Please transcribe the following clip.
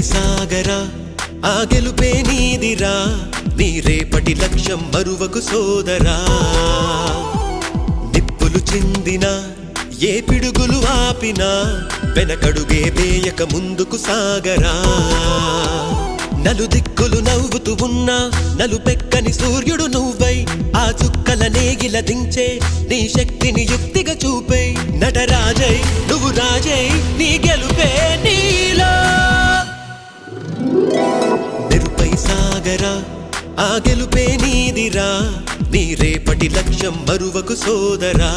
సాగరా ఆ గెలుపే నీదిరా నీ రేపటి లక్ష్యం మరువకు సోదరా నిప్పులు చిందినా ఏ పిడుగులు ఆపినా వెనకడుగే వేయక ముందుకు సాగరా నలుదిక్కులు నవ్వుతూ ఉన్నా నలుపెక్కని సూర్యుడు నువ్వై ఆ చుక్కల నేగిల దించే నీ శక్తిని యుక్తిగా చూపై నటరాజై నువ్వు రాజై నీ గెలుపే నీలో నిరుపై సాగరా ఆ గెలుపే నీదిరా నీ రేపటి లక్ష్యం మరువకు సోదరా